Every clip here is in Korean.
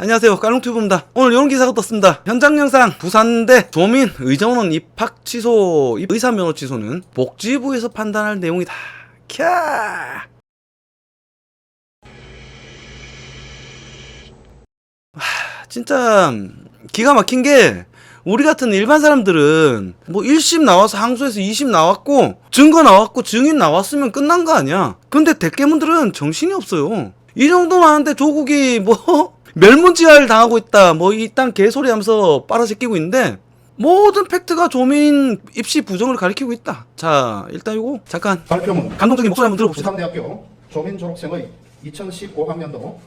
안녕하세요, 깔롱튜브입니다. 오늘 이런 기사가 떴습니다. 현장 영상 부산대 조민 의정원 입학 취소 의사 면허 취소는 복지부에서 판단할 내용이다. 캬. 진짜 기가 막힌 게 우리 같은 일반 사람들은 뭐 1심 나와서 항소해서 2심 나왔고 증거 나왔고 증인 나왔으면 끝난 거 아니야. 근데 대깨문들은 정신이 없어요. 이 정도만 하는데 조국이 뭐 멸문지할 당하고 있다 뭐 이딴 개소리 하면서 빨아제끼고 있는데 모든 팩트가 조민 입시 부정을 가리키고 있다. 자, 일단 이거 잠깐 발표문 감동적인 목소리 한번 들어봅시다. 부산대학교 조민 졸업생의 2015학년도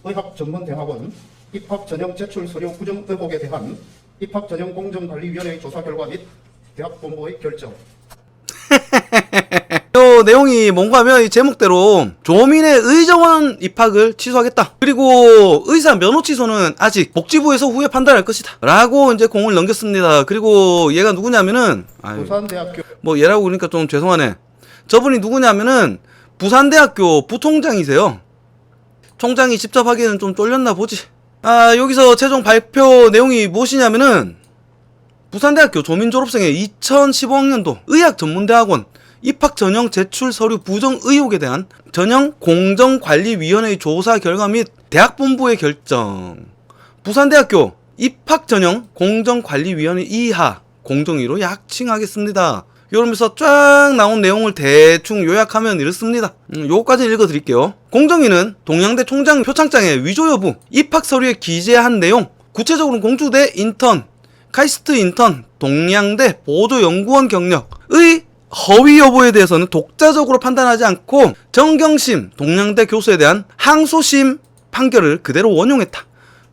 의학전문대학원 입학전형 제출 서류 부정 의혹에 대한 입학전형공정관리위원회의 조사 결과 및 대학본부의 결정. 요 내용이 뭔가 하면 이 제목대로 조민의 의정원 입학을 취소하겠다. 그리고 의사 면허 취소는 아직 복지부에서 후에 판단할 것이다. 라고 이제 공을 넘겼습니다. 그리고 얘가 누구냐면은 부산대학교 뭐 얘라고 그러니까 좀 죄송하네. 저분이 누구냐면은 부산대학교 부총장이세요. 총장이 직접 하기에는 좀 쫄렸나 보지. 여기서 최종 발표 내용이 무엇이냐면은 부산대학교 조민 졸업생의 2015학년도 의학전문대학원 입학 전형 제출 서류 부정 의혹에 대한 전형 공정관리위원회의 조사 결과 및 대학본부의 결정. 부산대학교 입학 전형 공정관리위원회 이하 공정위로 약칭하겠습니다. 이러면서 쫙 나온 내용을 대충 요약하면 이렇습니다. 요거까지 읽어드릴게요. 공정위는 동양대 총장 표창장의 위조 여부, 입학 서류에 기재한 내용, 구체적으로는 공주대 인턴, 카이스트 인턴, 동양대 보조연구원 경력의 허위 여부에 대해서는 독자적으로 판단하지 않고 정경심 동양대 교수에 대한 항소심 판결을 그대로 원용했다.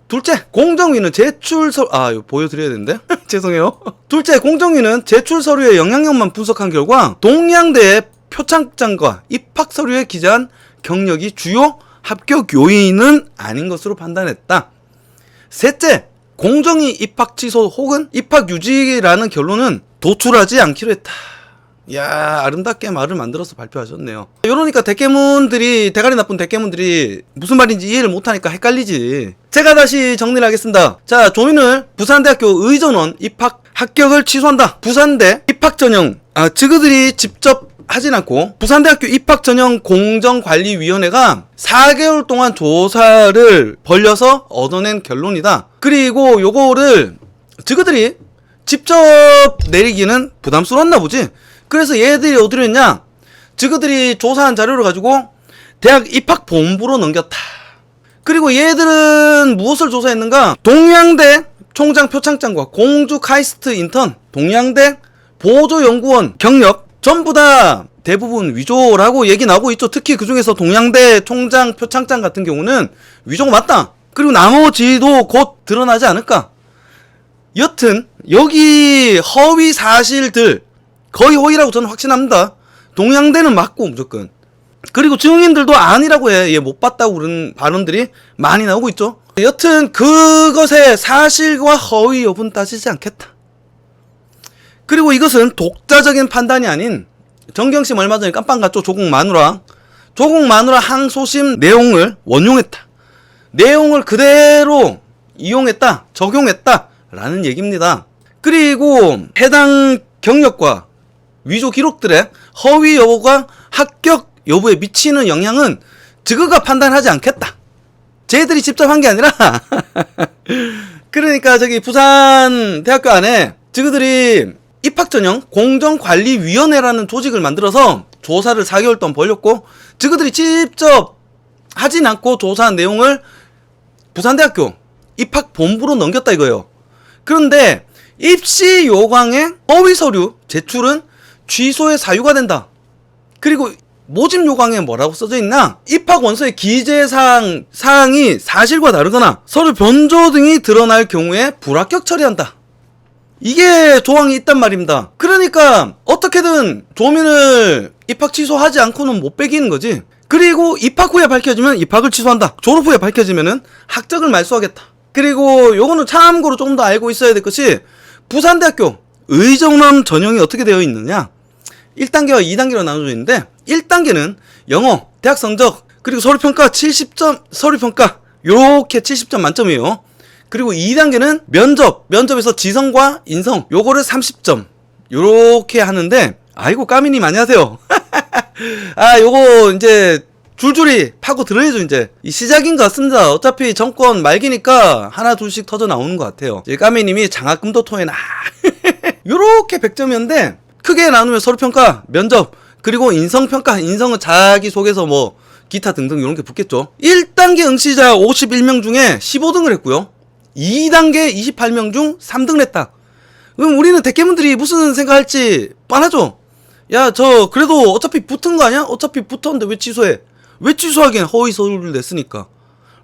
둘째, 공정위는 이거 보여드려야 되는데 죄송해요. 둘째, 공정위는 제출 서류의 영향력만 분석한 결과 동양대의 표창장과 입학 서류에 기재한 경력이 주요 합격 요인은 아닌 것으로 판단했다. 셋째, 공정위 입학 취소 혹은 입학 유지라는 결론은 도출하지 않기로 했다. 야, 아름답게 말을 만들어서 발표하셨네요. 이러니까 대가리 나쁜 대깨문들이 무슨 말인지 이해를 못하니까 헷갈리지. 제가 다시 정리를 하겠습니다. 자, 조민을 부산대학교 의전원 입학 합격을 취소한다. 부산대 입학전형 저그들이 직접 하진 않고 부산대학교 입학전형 공정관리위원회가 4개월 동안 조사를 벌려서 얻어낸 결론이다. 그리고 요거를 저그들이 직접 내리기는 부담스러웠나 보지. 그래서 얘들이 어디로 했냐? 저그들이 조사한 자료를 가지고 대학 입학본부로 넘겼다. 그리고 얘들은 무엇을 조사했는가? 동양대 총장 표창장과 공주 카이스트 인턴, 동양대 보조연구원 경력 전부 다 대부분 위조라고 얘기 나오고 있죠. 특히 그 중에서 동양대 총장 표창장 같은 경우는 위조가 맞다. 그리고 나머지도 곧 드러나지 않을까? 여튼 여기 허위 사실들 거의 허위라고 저는 확신합니다. 동양대는 맞고 무조건. 그리고 증인들도 아니라고 해. 얘 못 봤다고 그런 발언들이 많이 나오고 있죠. 여튼 그것의 사실과 허위 여부는 따지지 않겠다. 그리고 이것은 독자적인 판단이 아닌 정경심 얼마 전에 깜빵 갔죠. 조국 마누라 항소심 내용을 원용했다. 내용을 그대로 이용했다. 적용했다. 라는 얘기입니다. 그리고 해당 경력과 위조 기록들의 허위 여부가 합격 여부에 미치는 영향은 저그가 판단하지 않겠다. 쟤들이 직접 한 게 아니라 그러니까 저기 부산 대학교 안에 저그들이 입학전형 공정관리위원회라는 조직을 만들어서 조사를 4개월 동안 벌였고 저그들이 직접 하진 않고 조사한 내용을 부산대학교 입학본부로 넘겼다 이거예요. 그런데 입시 요강의 허위 서류 제출은 취소의 사유가 된다. 그리고 모집 요강에 뭐라고 써져 있나? 입학 원서의 기재사항이 사실과 다르거나 서류 변조 등이 드러날 경우에 불합격 처리한다. 이게 조항이 있단 말입니다. 그러니까 어떻게든 조민을 입학 취소하지 않고는 못 빼기는 거지. 그리고 입학 후에 밝혀지면 입학을 취소한다. 졸업 후에 밝혀지면은 학적을 말소하겠다. 그리고 요거는 참고로 조금 더 알고 있어야 될 것이 부산대학교 의정원 전형이 어떻게 되어 있느냐? 1단계와 2단계로 나눠져 있는데 1단계는 영어, 대학 성적, 그리고 서류평가 70점, 서류평가 요렇게 70점 만점이에요. 그리고 2단계는 면접에서 지성과 인성 요거를 30점 요렇게 하는데, 아이고 까미님 안녕하세요. 아 요거 이제 줄줄이 파고 들어야죠. 이제 이 시작인 것 같습니다. 어차피 정권 말기니까 하나 둘씩 터져 나오는 것 같아요. 이제 까미님이 장학금도 토해나 요렇게 100점이었는데 크게 나누면 서류평가, 면접, 그리고 인성평가. 인성은 자기소개서 뭐 기타 등등 이런 게 붙겠죠. 1단계 응시자 51명 중에 15등을 했고요. 2단계 28명 중 3등을 했다. 그럼 우리는 대깨문들이 무슨 생각할지 뻔하죠. 야, 저 그래도 어차피 붙은 거 아니야? 어차피 붙었는데 왜 취소해? 왜 취소하긴? 허위 서류를 냈으니까.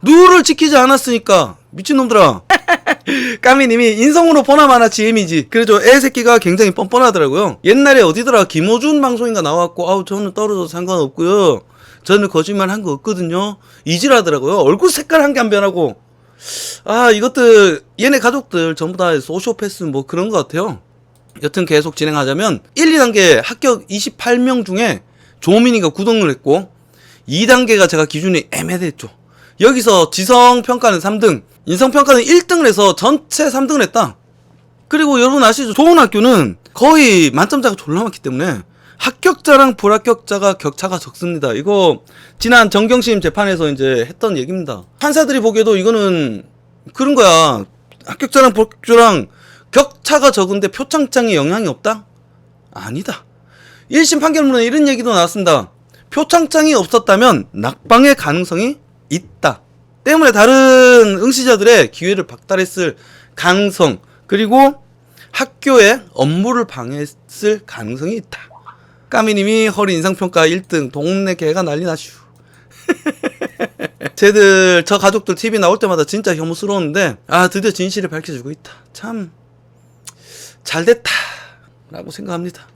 룰을 지키지 않았으니까. 미친놈들아. 까미님이 인성으로 보나마나 GM이지. 그래도 애새끼가 굉장히 뻔뻔하더라고요. 옛날에 어디더라 김호준 방송인가 나왔고, 아우 저는 떨어져도 상관없고요, 저는 거짓말 한 거 없거든요, 이질하더라고요. 얼굴 색깔 한 게 안 변하고. 아, 이것들 얘네 가족들 전부 다 소시오패스 뭐 그런 것 같아요. 여튼 계속 진행하자면 1, 2단계 합격 28명 중에 조민이가 9등을 했고, 2단계가 제가 기준이 애매했죠. 여기서 지성평가는 3등, 인성평가는 1등을 해서 전체 3등을 했다. 그리고 여러분 아시죠? 좋은 학교는 거의 만점자가 졸라 많기 때문에 합격자랑 불합격자가 격차가 적습니다. 이거 지난 정경심 재판에서 이제 했던 얘기입니다. 판사들이 보기에도 이거는 그런 거야. 합격자랑 불합격자랑 격차가 적은데 표창장에 영향이 없다? 아니다. 1심 판결문에 이런 얘기도 나왔습니다. 표창장이 없었다면 낙방의 가능성이 있다. 때문에 다른 응시자들의 기회를 박탈했을 가능성, 그리고 학교의 업무를 방해했을 가능성이 있다. 까미님이 허리 인상평가 1등, 동네 개가 난리 나슈. 쟤들, 저 가족들 TV 나올 때마다 진짜 혐오스러웠는데, 아, 드디어 진실을 밝혀주고 있다. 참 잘됐다 라고 생각합니다.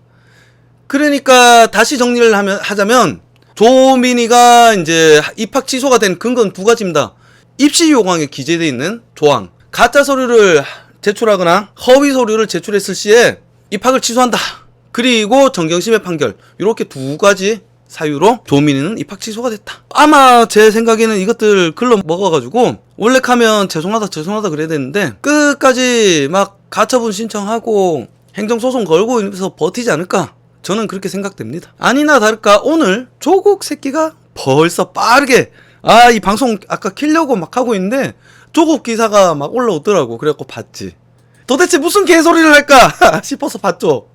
그러니까 다시 정리를 하자면 조민이가 이제 입학 취소가 된 근거는 두 가지입니다. 입시 요강에 기재되어 있는 조항, 가짜 서류를 제출하거나 허위 서류를 제출했을 시에 입학을 취소한다. 그리고 정경심의 판결, 이렇게 두 가지 사유로 조민이는 입학 취소가 됐다. 아마 제 생각에는 이것들 글러 먹어가지고 원래카면 죄송하다 그래야 되는데 끝까지 막 가처분 신청하고 행정소송 걸고 이러면서 버티지 않을까, 저는 그렇게 생각됩니다. 아니나 다를까 오늘 조국 새끼가 벌써 빠르게, 아, 이 방송 아까 키려고 막 하고 있는데 조국 기사가 막 올라오더라고. 그래갖고 봤지. 도대체 무슨 개소리를 할까 싶어서 봤죠.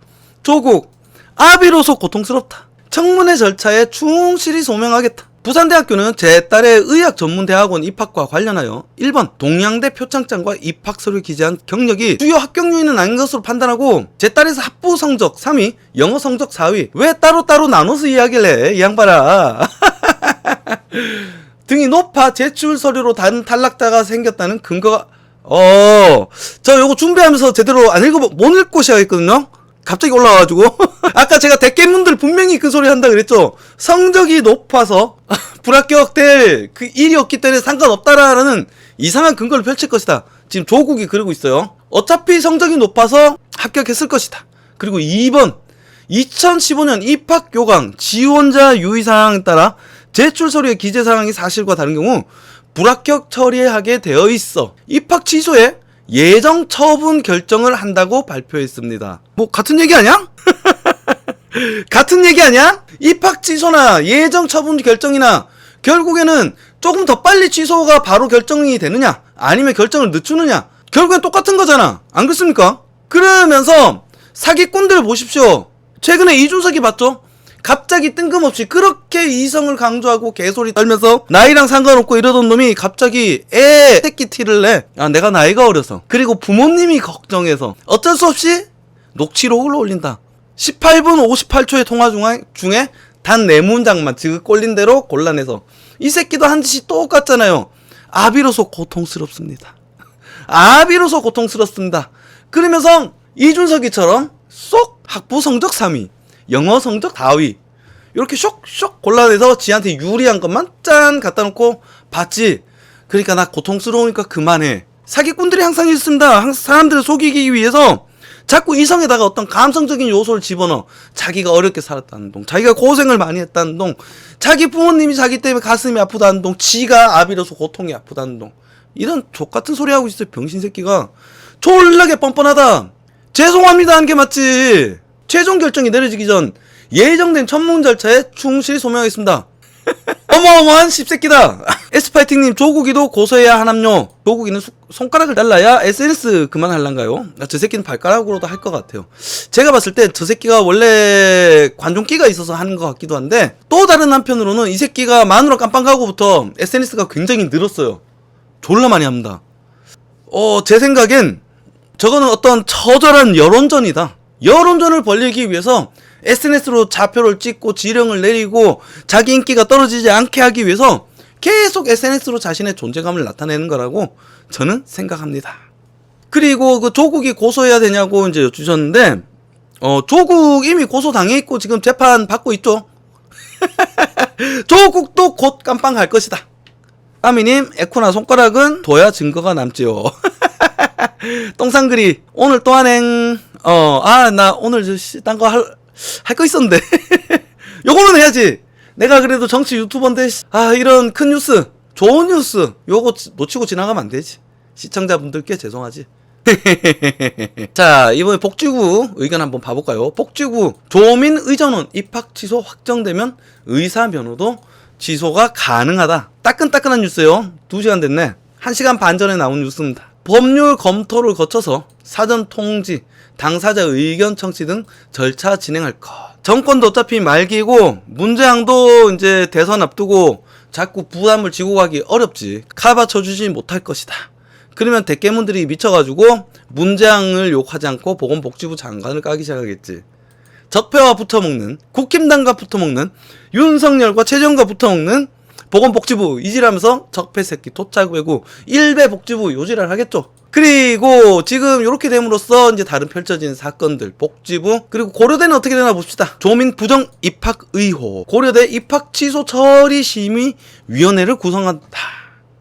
조국, 아비로서 고통스럽다. 청문회 절차에 충실히 소명하겠다. 부산대학교는 제 딸의 의학전문대학원 입학과 관련하여 1번 동양대 표창장과 입학서류 기재한 경력이 주요 합격 요인은 아닌 것으로 판단하고, 제 딸에서 합부 성적 3위, 영어 성적 4위. 왜 따로따로 나눠서 이야기를 해, 이 양반아. 등이 높아 제출 서류로 다른 탈락자가 생겼다는 근거가, 저 요거 준비하면서 제대로 못 읽고 시작했거든요. 갑자기 올라와가지고. 아까 제가 대깨문들 분명히 그 소리 한다 그랬죠. 성적이 높아서 불합격될 그 일이 없기 때문에 상관없다라는 이상한 근거를 펼칠 것이다. 지금 조국이 그러고 있어요. 어차피 성적이 높아서 합격했을 것이다. 그리고 2번, 2015년 입학 요강 지원자 유의사항에 따라 제출 서류의 기재 사항이 사실과 다른 경우 불합격 처리하게 되어 있어 입학 취소에 예정 처분 결정을 한다고 발표했습니다. 뭐 같은 얘기 아니야? 같은 얘기 아니야? 입학 취소나 예정 처분 결정이나 결국에는 조금 더 빨리 취소가 바로 결정이 되느냐 아니면 결정을 늦추느냐, 결국엔 똑같은 거잖아. 안 그렇습니까? 그러면서 사기꾼들 보십시오. 최근에 이준석이 봤죠? 갑자기 뜬금없이 그렇게 이성을 강조하고 개소리 떨면서 나이랑 상관없고 이러던 놈이 갑자기 애 새끼 티를 내. 아, 내가 나이가 어려서, 그리고 부모님이 걱정해서 어쩔 수 없이 녹취록을 올린다. 18분 58초의 통화 중에 단 4문장만 지금 꼴린 대로 골라내서. 이 새끼도 한 짓이 똑같잖아요. 아비로서 고통스럽습니다. 아비로서 고통스럽습니다. 그러면서 이준석이처럼 쏙 학부 성적 3위, 영어 성적 4위 이렇게 쇽쇽 골라내서 지한테 유리한 것만 짠 갖다 놓고 봤지. 그러니까 나 고통스러우니까 그만해. 사기꾼들이 항상 있습니다. 항상 사람들을 속이기 위해서 자꾸 이성에다가 어떤 감성적인 요소를 집어넣어. 자기가 어렵게 살았다는 동, 자기가 고생을 많이 했다는 동, 자기 부모님이 자기 때문에 가슴이 아프다는 동, 지가 아비로서 고통이 아프다는 동, 이런 족같은 소리 하고 있어요. 병신 새끼가. 졸라게 뻔뻔하다. 죄송합니다 하는 게 맞지. 최종 결정이 내려지기 전 예정된 천문 절차에 충실히 소명하겠습니다. 어마어마한 씹새끼다. 에스파이팅님, 조국이도 고소해야 하남요. 조국이는 손가락을 잘라야 SNS 그만할란가요? 저 새끼는 발가락으로도 할 것 같아요. 제가 봤을 때 저 새끼가 원래 관종기가 있어서 하는 것 같기도 한데, 또 다른 한편으로는 이 새끼가 마누라 깜빵 가고부터 SNS가 굉장히 늘었어요. 졸라 많이 합니다. 제 생각엔 저거는 어떤 처절한 여론전이다. 여론전을 벌리기 위해서 SNS로 좌표를 찍고 지령을 내리고 자기 인기가 떨어지지 않게 하기 위해서 계속 SNS로 자신의 존재감을 나타내는 거라고 저는 생각합니다. 그리고 그 조국이 고소해야 되냐고 이제 여쭈셨는데, 조국 이미 고소당해 있고 지금 재판 받고 있죠. 조국도 곧 깜빵 갈 것이다. 까미님, 에코나 손가락은 둬야 증거가 남지요. 똥상그리, 오늘 또 한행, 나 오늘 딴 거 할 거 있었는데. 요거는 해야지. 내가 그래도 정치 유튜버인데, 이런 큰 뉴스, 좋은 뉴스, 요거 놓치고 지나가면 안 되지. 시청자분들께 죄송하지. 자, 이번에 복지구 의견 한번 봐볼까요? 복지구, 조민 의전원 입학 취소 확정되면 의사 면허도 취소가 가능하다. 따끈따끈한 뉴스요. 2시간 됐네. 1시간 반 전에 나온 뉴스입니다. 법률 검토를 거쳐서 사전 통지, 당사자 의견 청취 등 절차 진행할 것. 정권도 어차피 말기고 문재양도 이제 대선 앞두고 자꾸 부담을 지고 가기 어렵지. 카바 쳐주지 못할 것이다. 그러면 대깨문들이 미쳐가지고 문재양을 욕하지 않고 보건복지부 장관을 까기 시작하겠지. 적폐와 붙어먹는, 국힘당과 붙어먹는, 윤석열과 최재형과 붙어먹는 보건복지부 이질하면서 적폐 새끼 토착외구 일베 복지부 요지를 하겠죠. 그리고 지금 이렇게 됨으로써 이제 다른 펼쳐진 사건들, 복지부, 그리고 고려대는 어떻게 되나 봅시다. 조민 부정 입학 의혹, 고려대 입학 취소 처리 심의 위원회를 구성한다.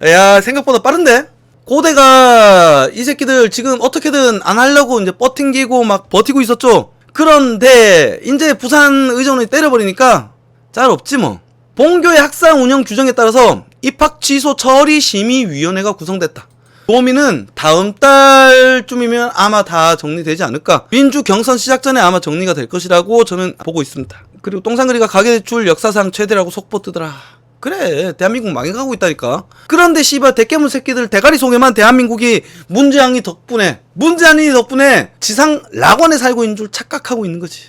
야, 생각보다 빠른데? 고대가 이 새끼들 지금 어떻게든 안 하려고 이제 버팅기고 막 버티고 있었죠. 그런데 이제 부산 의전원이 때려버리니까 짤 없지 뭐. 본교의 학사 운영 규정에 따라서 입학 취소 처리 심의위원회가 구성됐다. 조민은 다음 달쯤이면 아마 다 정리되지 않을까. 민주 경선 시작 전에 아마 정리가 될 것이라고 저는 보고 있습니다. 그리고 똥상그리가 가계대출 역사상 최대라고 속보 뜨더라. 그래, 대한민국 망해가고 있다니까. 그런데 씨발 대깨문 새끼들 대가리 속에만 대한민국이 문재양이 덕분에 지상 락원에 살고 있는 줄 착각하고 있는 거지.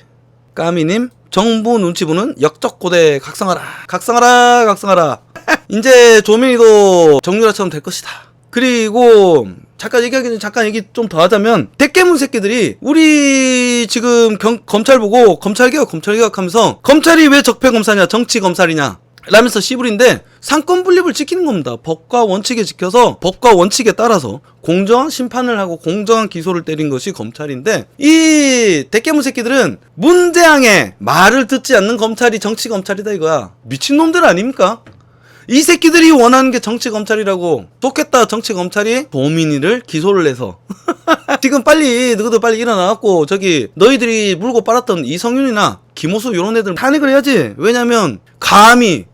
까미님, 정부 눈치 보는 역적고대 각성하라. 이제 조민이도 정유라처럼 될 것이다. 그리고 잠깐 얘기 좀 더 하자면, 대깨문 새끼들이 우리 지금 검찰 보고 검찰개혁 하면서 검찰이 왜 적폐검사냐, 정치검찰이냐 라면서 씨부린데, 상권 분립을 지키는 겁니다. 법과 원칙에 지켜서, 법과 원칙에 따라서 공정한 심판을 하고 공정한 기소를 때린 것이 검찰인데, 이 대깨문 새끼들은 문재양의 말을 듣지 않는 검찰이 정치검찰이다 이거야. 미친놈들 아닙니까? 이 새끼들이 원하는 게 정치검찰이라고. 좋겠다, 정치검찰이 조민이를 기소를 해서. 지금 너희들 빨리 일어나갖고 저기 너희들이 물고 빨았던 이성윤이나 김호수 요런 애들 탄핵을 해야지. 왜냐면 감히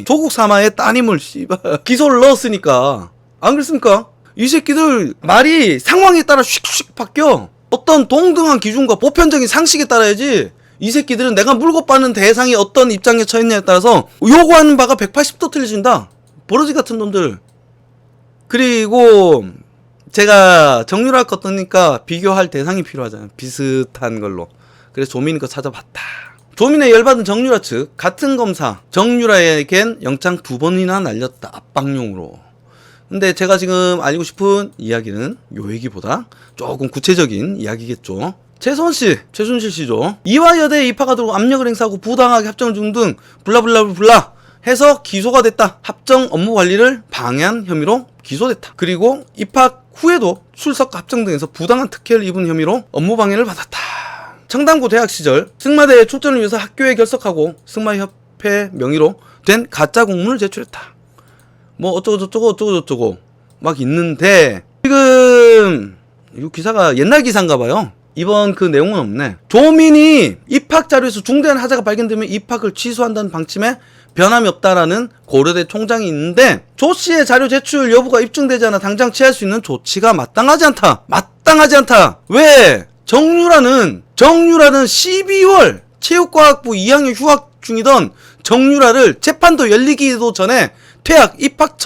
조국 사마의 따님을 씨발 기소를 넣었으니까. 안 그렇습니까? 이 새끼들 말이 상황에 따라 휙휙 바뀌어. 어떤 동등한 기준과 보편적인 상식에 따라야지. 이 새끼들은 내가 물고 빠는 대상이 어떤 입장에 처했냐에 따라서 요구하는 바가 180도 틀려진다. 버러지 같은 놈들. 그리고 제가 정유라 거 뜨니까 비교할 대상이 필요하잖아요. 비슷한 걸로. 그래서 조민이 거 찾아봤다. 조민의 열받은 정유라 측, 같은 검사 정유라에겐 영장 2번이나 날렸다. 압박용으로. 근데 제가 지금 알고 싶은 이야기는 요 얘기보다 조금 구체적인 이야기겠죠. 최순실 씨죠. 이화여대에 입학하도록 압력을 행사하고 부당하게 합정 등 블라블라블라 해서 기소가 됐다. 합정 업무 관리를 방해한 혐의로 기소됐다. 그리고 입학 후에도 출석 합정 등에서 부당한 특혜를 입은 혐의로 업무 방해를 받았다. 청담고 대학 시절 승마대회 출전을 위해서 학교에 결석하고 승마협회 명의로 된 가짜 공문을 제출했다. 뭐 어쩌고 막 있는데, 지금 이 기사가 옛날 기사인가 봐요. 이번 그 내용은 없네. 조민이 입학 자료에서 중대한 하자가 발견되면 입학을 취소한다는 방침에 변함이 없다라는 고려대 총장이 있는데 조 씨의 자료 제출 여부가 입증되지 않아 당장 취할 수 있는 조치가 마땅하지 않다. 마땅하지 않다. 왜? 정유라는 12월 체육과학부 2학년 휴학 중이던 정유라를 재판도 열리기도 전에 퇴학, 입학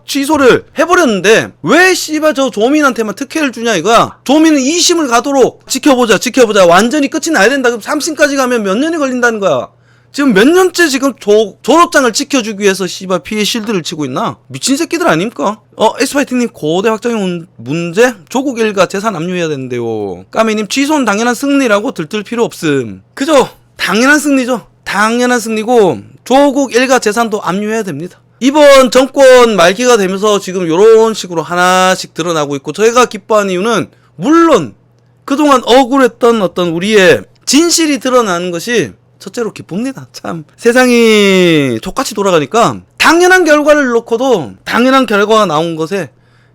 취소를 해버렸는데 왜 씨발 저 조민한테만 특혜를 주냐 이거야. 조민은 2심을 가도록 지켜보자. 완전히 끝이 나야 된다. 그럼 3심까지 가면 몇 년이 걸린다는 거야. 지금 몇 년째 지금 졸업장을 지켜주기 위해서 씨발 피해 실드를 치고 있나? 미친 새끼들 아닙니까? 엑스파이팅님 고대 확정의 문제? 조국 일가 재산 압류해야 되는데요. 까미님 취소는 당연한 승리라고 들뜰 필요 없음. 그죠? 당연한 승리죠. 당연한 승리고 조국 일가 재산도 압류해야 됩니다. 이번 정권 말기가 되면서 지금 요런 식으로 하나씩 드러나고 있고 저희가 기뻐하는 이유는 물론 그동안 억울했던 어떤 우리의 진실이 드러나는 것이 첫째로 기쁩니다. 참 세상이 족같이 돌아가니까 당연한 결과를 놓고도 당연한 결과가 나온 것에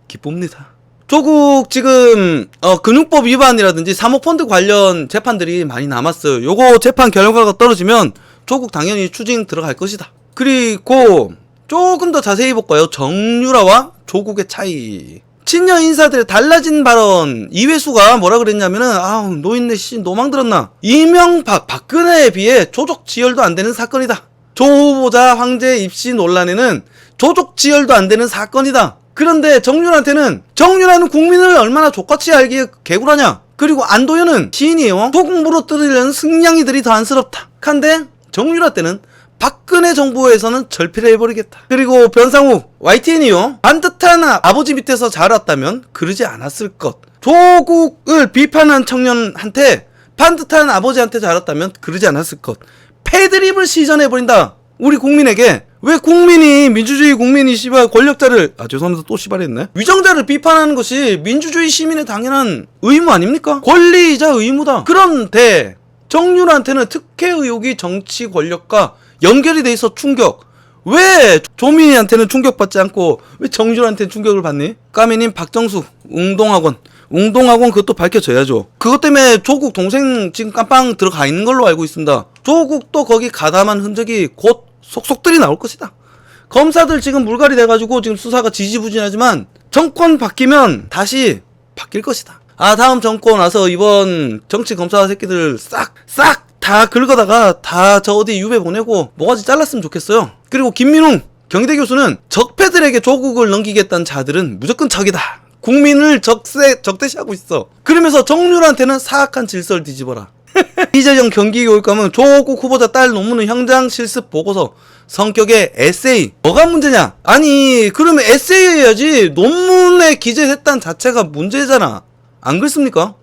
기쁩니다. 조국 지금 금융법 위반이라든지 사모펀드 관련 재판들이 많이 남았어요. 요거 재판 결과가 떨어지면 조국 당연히 추징 들어갈 것이다. 그리고 조금 더 자세히 볼까요? 정유라와 조국의 차이. 친여 인사들의 달라진 발언. 이회수가 뭐라 그랬냐면은 노인네 씨 노망 들었나. 이명박 박근혜에 비해 조족지혈도 안 되는 사건이다. 조 후보자 황제 입시 논란에는 조족지혈도 안 되는 사건이다. 그런데 정유라는 국민을 얼마나 족같이 알기에 개구라냐. 그리고 안도현은 시인이에요. 조국 물어뜯으려는 승냥이들이 더 안쓰럽다. 한데 정유라 때는 박근혜 정부에서는 절필해버리겠다. 그리고 변상욱 YTN이요. 반듯한 아버지 밑에서 자랐다면 그러지 않았을 것. 조국을 비판한 청년한테 반듯한 아버지한테 자랐다면 그러지 않았을 것. 패드립을 시전해버린다. 우리 국민에게. 왜 국민이 민주주의 국민이 씨발 권력자를 죄송합니다 또 씨발했네. 위정자를 비판하는 것이 민주주의 시민의 당연한 의무 아닙니까? 권리이자 의무다. 그런데 정유라한테는 특혜 의혹이 정치 권력과 연결이 돼 있어 충격. 왜 조민이한테는 충격받지 않고 왜 정유라한테는 충격을 받니? 까미님 박정숙 웅동학원 그것도 밝혀져야죠. 그것 때문에 조국 동생 지금 깜빵 들어가 있는 걸로 알고 있습니다. 조국도 거기 가담한 흔적이 곧 속속들이 나올 것이다. 검사들 지금 물갈이 돼가지고 지금 수사가 지지부진하지만 정권 바뀌면 다시 바뀔 것이다. 다음 정권 와서 이번 정치 검사 새끼들 싹 다 긁어다가 다 저 어디 유배 보내고 모가지 잘랐으면 좋겠어요. 그리고 김민웅 경희대 교수는 적폐들에게 조국을 넘기겠다는 자들은 무조건 적이다. 국민을 적대시하고 있어. 그러면서 정유라한테는 사악한 질서를 뒤집어라. 이재정 경기교육감은 조국 후보자 딸 논문은 현장 실습 보고서 성격의 에세이. 뭐가 문제냐? 아니 그러면 에세이 해야지. 논문에 기재했다는 자체가 문제잖아. 안 그렇습니까?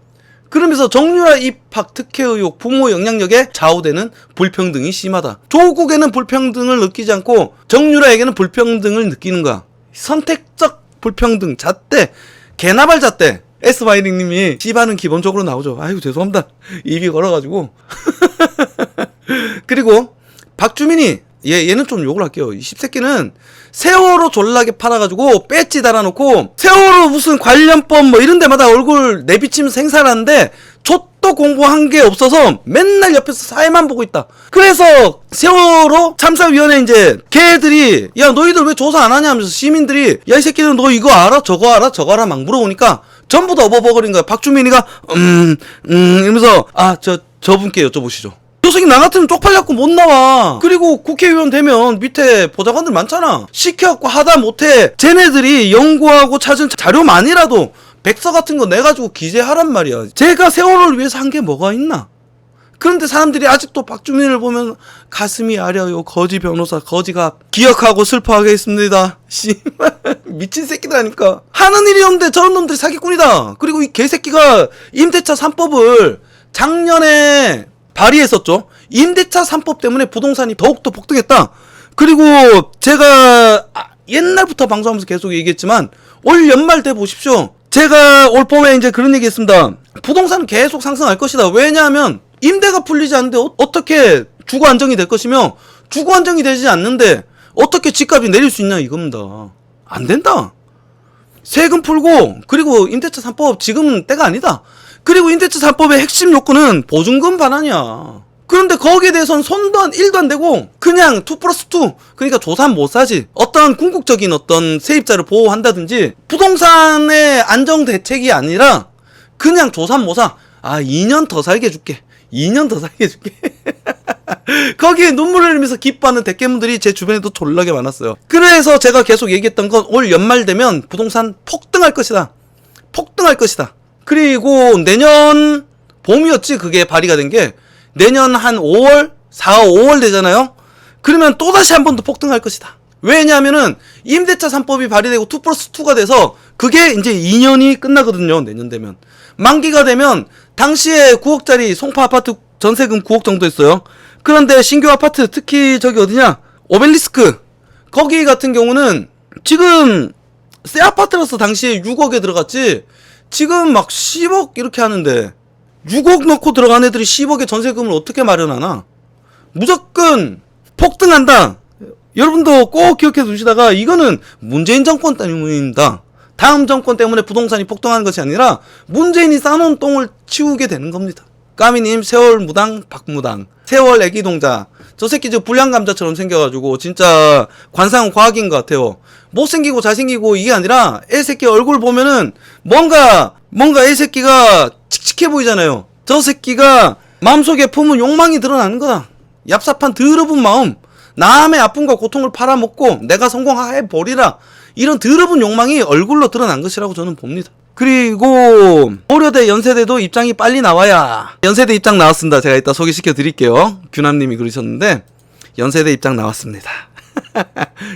그러면서 정유라 입학 특혜 의혹 부모 영향력에 좌우되는 불평등이 심하다. 조국에는 불평등을 느끼지 않고 정유라에게는 불평등을 느끼는 거야. 선택적 불평등 잣대 개나발 잣대. S바이링님이 씨발은 기본적으로 나오죠. 아이고 죄송합니다. 입이 걸어가지고. 그리고 박주민이 얘는 좀 욕을 할게요. 이 씹새끼는 세월호 졸라게 팔아가지고 배지 달아놓고 세월호 무슨 관련법 뭐 이런 데마다 얼굴 내비치면서 행사를 하는데 족도 공부한 게 없어서 맨날 옆에서 사회만 보고 있다. 그래서 세월호 참사위원회 이제 걔들이 야 너희들 왜 조사 안 하냐 하면서 시민들이 야 이 새끼들 너 이거 알아? 저거 알아? 막 물어보니까 전부 다 업어버린 거야. 박주민이가 이러면서 저분께 여쭤보시죠. 녀석이 나 같으면 쪽팔려갖고 못 나와. 그리고 국회의원 되면 밑에 보좌관들 많잖아. 시켜갖고 하다 못해 쟤네들이 연구하고 찾은 자료만이라도 백서 같은 거 내가지고 기재하란 말이야. 제가 세월호를 위해서 한 게 뭐가 있나? 그런데 사람들이 아직도 박주민을 보면 가슴이 아려요. 거지 변호사 거지가 기억하고 슬퍼하겠습니다. 씨발 미친 새끼들 아닙니까? 하는 일이 없는데 저런 놈들이 사기꾼이다. 그리고 이 개새끼가 임대차 3법을 작년에 발의했었죠. 임대차 3법 때문에 부동산이 더욱더 폭등했다. 그리고 제가 옛날부터 방송하면서 계속 얘기했지만 올 연말 돼 보십시오. 제가 올 봄에 이제 그런 얘기 했습니다. 부동산은 계속 상승할 것이다. 왜냐하면 임대가 풀리지 않는데 어떻게 주거 안정이 될 것이며 주거 안정이 되지 않는데 어떻게 집값이 내릴 수 있냐 이겁니다. 안 된다. 세금 풀고 그리고 임대차 3법 지금은 때가 아니다. 그리고 임대차 3법의 핵심 요건은 보증금 반환이야. 그런데 거기에 대해서는 손도 1도 안 대고 그냥 2+2, 그러니까 조산 못 사지. 어떤 궁극적인 어떤 세입자를 보호한다든지 부동산의 안정 대책이 아니라 그냥 조산 못 사. 2년 더 살게 해줄게. 2년 더 살게 해줄게. 거기에 눈물을 흘리면서 기뻐하는 대깨문들이 제 주변에도 졸라게 많았어요. 그래서 제가 계속 얘기했던 건 올 연말 되면 부동산 폭등할 것이다. 폭등할 것이다. 그리고 내년 봄이었지, 그게 발의가 된 게. 내년 한 5월, 4월, 5월 되잖아요? 그러면 또다시 한 번 더 폭등할 것이다. 왜냐하면은 임대차 3법이 발의되고 2+2가 돼서 그게 이제 2년이 끝나거든요. 내년 되면. 만기가 되면 당시에 9억짜리 송파 아파트 전세금 9억 정도 했어요. 그런데 신규 아파트, 특히 저기 어디냐? 오벨리스크. 거기 같은 경우는 지금 새 아파트라서 당시에 6억에 들어갔지, 지금 막 10억 이렇게 하는데 6억 넣고 들어간 애들이 10억의 전세금을 어떻게 마련하나? 무조건 폭등한다. 여러분도 꼭 기억해 두시다가, 이거는 문재인 정권 때문입니다. 다음 정권 때문에 부동산이 폭등하는 것이 아니라 문재인이 쌓아놓은 똥을 치우게 되는 겁니다. 까미님, 세월 무당, 박무당, 세월 애기동자. 저 새끼 저 불량감자처럼 생겨가지고 진짜 관상은 과학인 것 같아요. 못생기고 잘생기고 이게 아니라 애새끼 얼굴 보면은 뭔가 애새끼가 칙칙해 보이잖아요. 저 새끼가 마음속에 품은 욕망이 드러나는 거다. 얍삽한 더러운 마음, 남의 아픔과 고통을 팔아먹고 내가 성공해버리라, 이런 더러운 욕망이 얼굴로 드러난 것이라고 저는 봅니다. 그리고 고려대 연세대도 입장이 빨리 나와야. 연세대 입장 나왔습니다. 제가 이따 소개시켜 드릴게요. 규남님이 그러셨는데 연세대 입장 나왔습니다.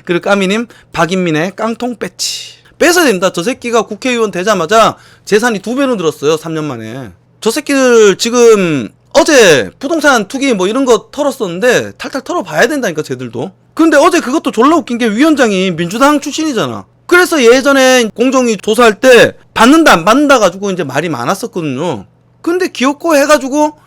그리고 까미님, 박인민의 깡통 배치 뺏어야 됩니다. 저 새끼가 국회의원 되자마자 재산이 2배로 늘었어요. 3년 만에. 저 새끼들 지금 어제 부동산 투기 뭐 이런 거 털었었는데 탈탈 털어봐야 된다니까, 쟤들도. 근데 어제 그것도 졸라 웃긴 게 위원장이 민주당 출신이잖아. 그래서 예전에 공정위 조사할 때 받는다 안 받는다 가지고 이제 말이 많았었거든요. 근데 귀엽고 해가지고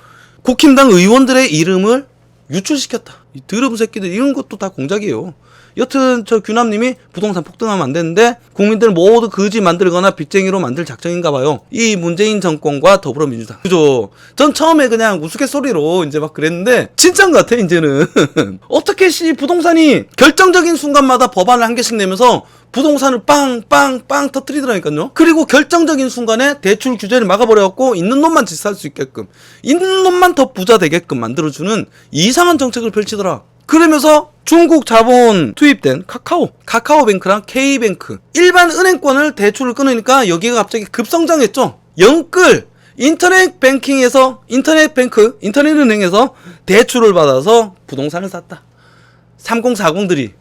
국힘당 의원들의 이름을 유출시켰다. 이 더러운 새끼들, 이런 것도 다 공작이에요. 여튼 저 규남님이 부동산 폭등하면 안 되는데 국민들 모두 거지 만들거나 빚쟁이로 만들 작정인가 봐요. 이 문재인 정권과 더불어민주당. 그죠? 전 처음에 그냥 우스갯소리로 이제 막 그랬는데 진짜인 것 같아, 이제는. 어떻게 부동산이 결정적인 순간마다 법안을 한 개씩 내면서 부동산을 빵빵빵 터뜨리더라니까요. 그리고 결정적인 순간에 대출 규제를 막아버려갖고 있는 놈만 집 살 수 있게끔, 있는 놈만 더 부자 되게끔 만들어주는 이상한 정책을 펼치더라. 그러면서 중국 자본 투입된 카카오뱅크랑 K뱅크, 일반 은행권을 대출을 끊으니까 여기가 갑자기 급성장했죠. 영끌 인터넷 뱅킹에서 인터넷 은행에서 대출을 받아서 부동산을 샀다. 3040들이.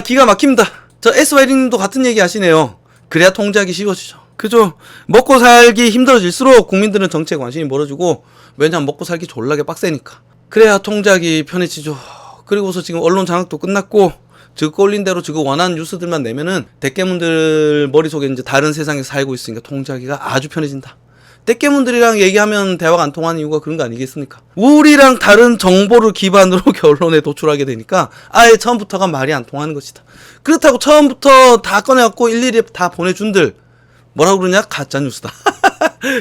기가 막힙니다. 저 SY님도 같은 얘기 하시네요. 그래야 통제하기 쉬워지죠. 그죠? 먹고 살기 힘들어질수록 국민들은 정치에 관심이 멀어지고, 왜냐면 먹고 살기 졸라게 빡세니까. 그래야 통제하기 편해지죠. 그리고서 지금 언론 장악도 끝났고, 저거 꼴린 대로 저거 원하는 뉴스들만 내면은 대깨문들 머릿속에 이제 다른 세상에 살고 있으니까 통제하기가 아주 편해진다. 대깨문들이랑 얘기하면 대화가 안 통하는 이유가 그런 거 아니겠습니까? 우리랑 다른 정보를 기반으로 언론에 도출하게 되니까 아예 처음부터가 말이 안 통하는 것이다. 그렇다고 처음부터 다 꺼내갖고 일일이 다 보내준들 뭐라고 그러냐? 가짜뉴스다.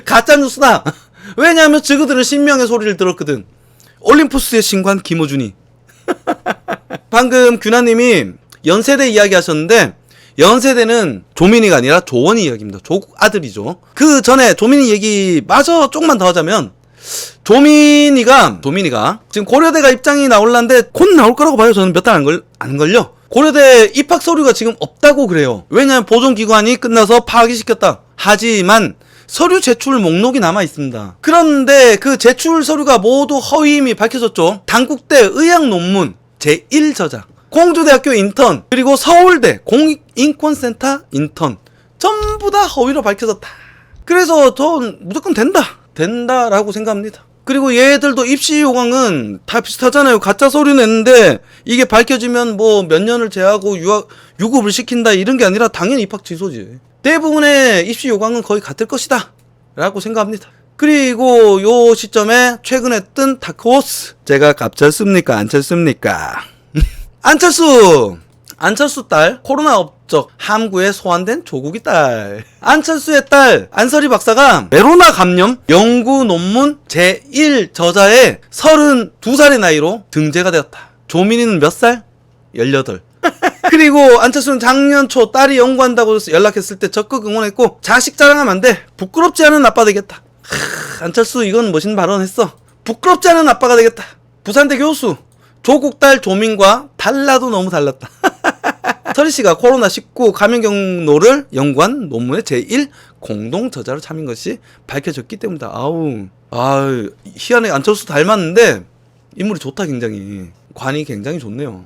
가짜뉴스다. 왜냐하면 저그들은 신명의 소리를 들었거든. 올림푸스의 신관 김호준이. 방금 규나님이 연세대 이야기 하셨는데, 연세대는 조민이가 아니라 조원이 이야기입니다. 아들이죠. 그 전에 조민이 얘기 마저 조금만 더 하자면, 조민이가 지금 고려대가 입장이 나올라는데 곧 나올 거라고 봐요. 저는 몇 달 안 걸려. 고려대 입학 서류가 지금 없다고 그래요. 왜냐하면 보존기관이 끝나서 파기시켰다. 하지만 서류 제출 목록이 남아 있습니다. 그런데 그 제출 서류가 모두 허위임이 밝혀졌죠. 단국대 의학 논문 제1저자, 공주대학교 인턴, 그리고 서울대 공익인권센터 인턴, 전부 다 허위로 밝혀졌다. 그래서 전 무조건 된다라고 생각합니다. 그리고 얘들도 입시 요강은 다 비슷하잖아요. 가짜 서류 냈는데 이게 밝혀지면 뭐 몇 년을 제하고 유급을 시킨다 이런 게 아니라 당연히 입학 취소지. 대부분의 입시 요강은 거의 같을 것이다 라고 생각합니다. 그리고 요 시점에 최근에 뜬 다크호스, 제가 갑쳤습니까 안쳤습니까? 안철수 안철수 딸 코로나 업적 함구에 소환된 조국이 딸. 안철수의 딸 안설이 박사가 메로나 감염 연구 논문 제1 저자의 32살의 나이로 등재가 되었다. 조민이는 몇 살? 18. 그리고 안철수는 작년 초 딸이 연구한다고 연락했을 때 적극 응원했고 자식 자랑하면 안 돼. 부끄럽지 않은 아빠 되겠다. 안철수 이건 멋있는 발언했어. 부끄럽지 않은 아빠가 되겠다. 부산대 교수 조국 딸 조민과 달라도 너무 달랐다. 설희씨가 코로나19 감염 경로를 연구한 논문의 제1 공동 저자로 참인 것이 밝혀졌기 때문이다. 희한해. 안철수 닮았는데 인물이 좋다. 굉장히 관이 굉장히 좋네요.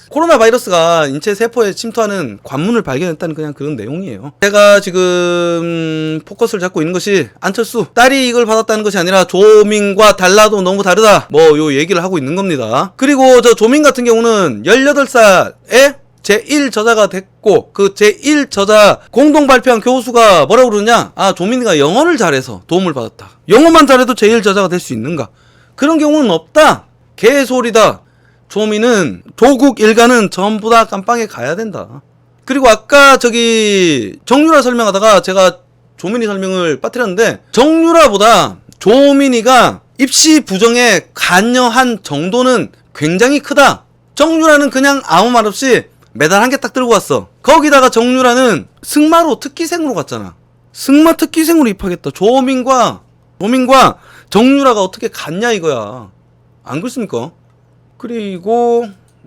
코로나 바이러스가 인체 세포에 침투하는 관문을 발견했다는 그냥 그런 내용이에요. 제가 지금 포커스를 잡고 있는 것이 안철수 딸이 이걸 받았다는 것이 아니라 조민과 달라도 너무 다르다, 요 얘기를 하고 있는 겁니다. 그리고 저 조민 같은 경우는 18살에 제1 저자가 됐고, 그 제1 저자 공동 발표한 교수가 뭐라고 그러냐, 조민이가 영어를 잘해서 도움을 받았다. 영어만 잘해도 제1 저자가 될 수 있는가? 그런 경우는 없다. 개소리다. 조민은 조국 일가는 전부 다 깜빵에 가야 된다. 그리고 아까 정유라 설명하다가 제가 조민이 설명을 빠뜨렸는데, 정유라보다 조민이가 입시 부정에 관여한 정도는 굉장히 크다. 정유라는 그냥 아무 말 없이 메달 한 개 딱 들고 왔어. 거기다가 정유라는 승마로 특기생으로 갔잖아. 승마 특기생으로 입학했다. 조민과 정유라가 어떻게 갔냐 이거야. 안 그렇습니까? 그리고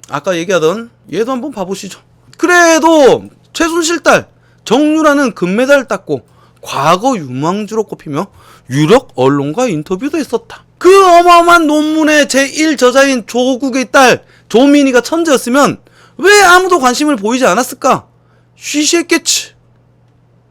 아까 얘기하던 얘도 한번 봐보시죠. 그래도 최순실 딸 정유라는 금메달을 땄고 과거 유망주로 꼽히며 유력 언론과 인터뷰도 했었다. 그 어마어마한 논문의 제1 저자인 조국의 딸 조민이가 천재였으면 왜 아무도 관심을 보이지 않았을까? 쉬쉬했겠지.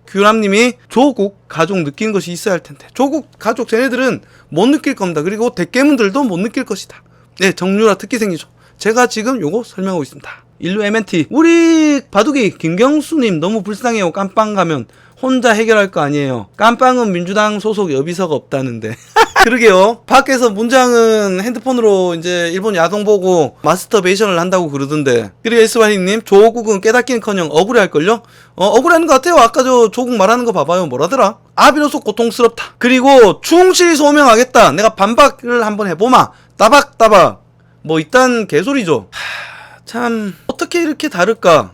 규람님이 조국 가족 느끼는 것이 있어야 할 텐데, 조국 가족 쟤네들은 못 느낄 겁니다. 그리고 대깨문들도 못 느낄 것이다. 네, 정유라 특기생이죠. 제가 지금 요거 설명하고 있습니다. 인류 MNT 우리 바둑이 김경수님 너무 불쌍해요. 깜빵 가면 혼자 해결할 거 아니에요. 깜빵은 민주당 소속 여비서가 없다는데. 그러게요. 밖에서 문장은 핸드폰으로 이제 일본 야동 보고 마스터베이션을 한다고 그러던데. 그리고 에스바이님 조국은 깨닫기는커녕 억울해할걸요? 억울해하는 것 같아요. 아까 저 조국 말하는 거 봐봐요. 뭐라더라? 비로소 고통스럽다. 그리고 충실히 소명하겠다. 내가 반박을 한번 해보마. 따박따박. 이딴 개소리죠. 참 어떻게 이렇게 다를까?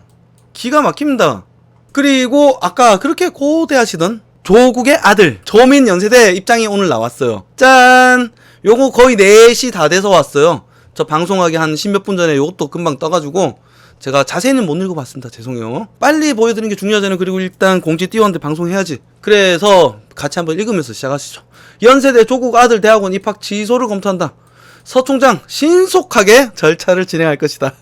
기가 막힙니다. 그리고 아까 그렇게 고대하시던 조국의 아들 조민 연세대 입장이 오늘 나왔어요. 짠! 요거 거의 4시 다 돼서 왔어요. 저 방송하기 한 10몇 분 전에 요것도 금방 떠가지고 제가 자세히는 못 읽어봤습니다. 죄송해요. 빨리 보여드리는 게 중요하잖아요. 그리고 일단 공지 띄웠는데 방송해야지. 그래서 같이 한번 읽으면서 시작하시죠. 연세대 조국 아들 대학원 입학 취소를 검토한다. 서 총장 신속하게 절차를 진행할 것이다.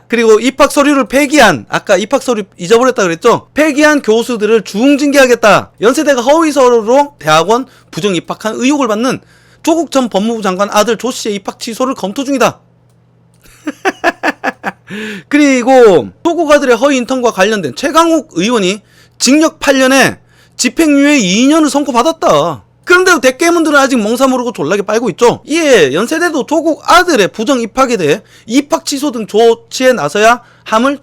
그리고 입학 서류를 폐기한, 아까 입학 서류 잊어버렸다 그랬죠? 폐기한 교수들을 중징계하겠다. 연세대가 허위 서류로 대학원 부정 입학한 의혹을 받는 조국 전 법무부 장관 아들 조 씨의 입학 취소를 검토 중이다. 그리고 조국 아들의 허위 인턴과 관련된 최강욱 의원이 징역 8년에 집행유예 2년을 선고받았다. 그런데 대깨문들은 아직 멍사 모르고 졸라게 빨고 있죠. 이에 연세대도 조국 아들의 부정 입학에 대해 입학 취소 등 조치에 나서야 함을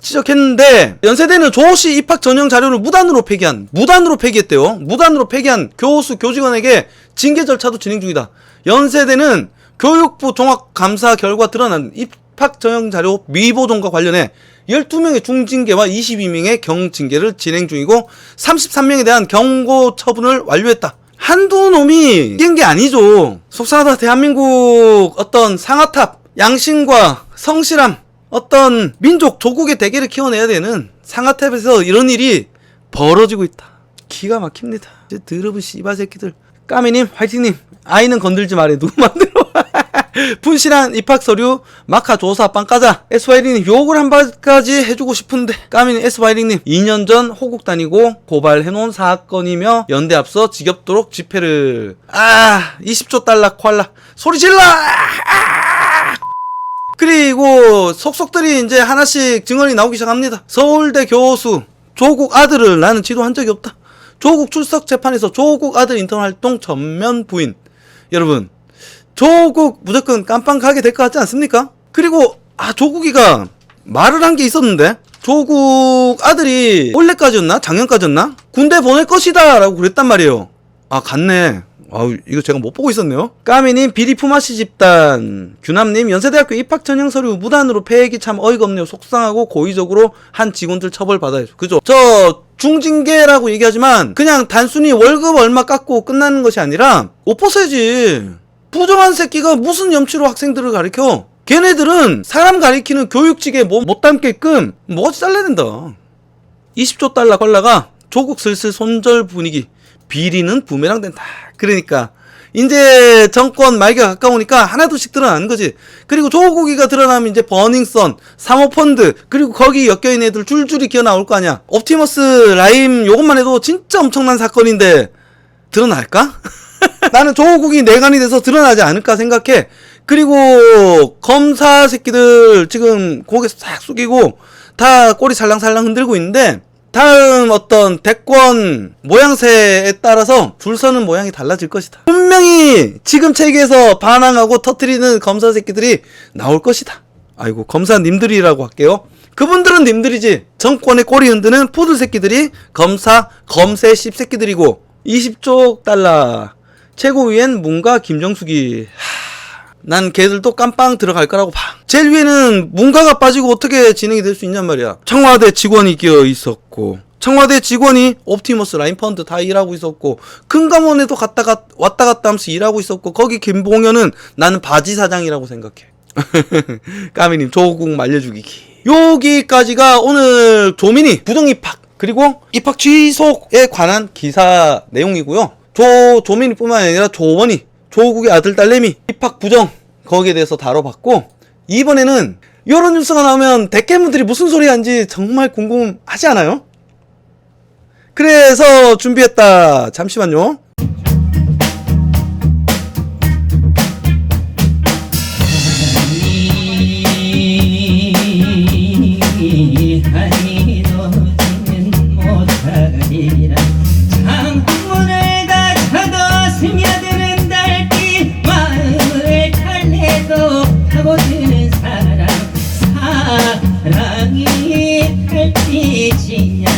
지적했는데, 연세대는 조씨 입학 전형 자료를 무단으로 폐기했대요. 무단으로 폐기한 교수 교직원에게 징계 절차도 진행 중이다. 연세대는 교육부 종합감사 결과 드러난 입학 전형 자료 미보존과 관련해 12명의 중징계와 22명의 경징계를 진행 중이고 33명에 대한 경고 처분을 완료했다. 한두 놈이 이긴 게 아니죠. 속상하다. 대한민국 어떤 상아탑, 양심과 성실함, 어떤 민족 조국의 대계를 키워내야 되는 상아탑에서 이런 일이 벌어지고 있다. 기가 막힙니다. 이제 더러운 씨발 새끼들. 까미님 화이팅님, 아이는 건들지 말해. 누구 맘대로. 분실한 입학서류 마카 조사 빵까자. SY링님 욕을 한 발까지 해주고 싶은데, 까미님 SY링님 2년 전 호국 다니고 고발해놓은 사건이며 연대 앞서 지겹도록 집회를 20조 달러 콜라 소리 질러. 그리고 속속들이 이제 하나씩 증언이 나오기 시작합니다. 서울대 교수 조국 아들을 나는 지도한 적이 없다. 조국 출석 재판에서 조국 아들 인턴 활동 전면 부인. 여러분, 조국 무조건 깜빵 가게 될 것 같지 않습니까? 그리고 조국이가 말을 한 게 있었는데, 조국 아들이 올해까지였나 작년까지였나 군대 보낼 것이다 라고 그랬단 말이에요. 갔네. 이거 제가 못 보고 있었네요. 까미님, 비리 품앗이 집단. 규남님, 연세대학교 입학 전형 서류 무단으로 폐액이 참 어이가 없네요. 속상하고 고의적으로 한 직원들 처벌받아야죠. 그죠? 저 중징계라고 얘기하지만 그냥 단순히 월급 얼마 깎고 끝나는 것이 아니라 옷 벗어야지. 부정한 새끼가 무슨 염치로 학생들을 가르쳐? 걔네들은 사람 가리키는 교육직에 못 담게끔 뭐가 잘라야 된다. 20조 달러 걸라가 조국 슬슬 손절 분위기. 비리는 부메랑 된다. 그러니까 이제 정권 말기가 가까우니까 하나둘씩 드러나는 거지. 그리고 조국이가 드러나면 이제 버닝썬, 사모펀드, 그리고 거기 엮여있는 애들 줄줄이 기어 나올 거 아니야. 옵티머스 라임 요것만 해도 진짜 엄청난 사건인데 드러날까? 나는 조국이 내관이 돼서 드러나지 않을까 생각해. 그리고 검사 새끼들 지금 고개 싹 숙이고 다 꼬리 살랑살랑 흔들고 있는데, 다음 어떤 대권 모양새에 따라서 줄 서는 모양이 달라질 것이다. 분명히 지금 체계에서 반항하고 터트리는 검사 새끼들이 나올 것이다. 아이고, 검사님들이라고 할게요. 그분들은 님들이지. 정권의 꼬리 흔드는 푸들 새끼들이 검새 씹새끼들이고. 20조 달러 최고위엔 문가 김정숙이. 난 걔들도 깜빵 들어갈 거라고 봐. 제일 위에는 문가가 빠지고 어떻게 진행이 될 수 있냔 말이야. 청와대 직원이 끼어 있었고, 청와대 직원이 옵티머스 라인 펀드 다 일하고 있었고, 금감원에도 왔다 갔다 하면서 일하고 있었고, 거기 김봉현은 나는 바지 사장이라고 생각해. 까미님, 조국 말려 죽이기. 여기까지가 오늘 조민희 부정입학 그리고 입학 취소에 관한 기사 내용이고요. 조민희 뿐만 아니라 조원희, 조국의 아들 딸내미 입학 부정, 거기에 대해서 다뤄봤고, 이번에는 이런 뉴스가 나오면 대깨문들이 무슨 소리 하는지 정말 궁금하지 않아요? 그래서 준비했다. 잠시만요. 창문을 닫혀도 스며드는 달빛, 마음을 달래도 파고드는 사랑, 사랑이 달빛이냐.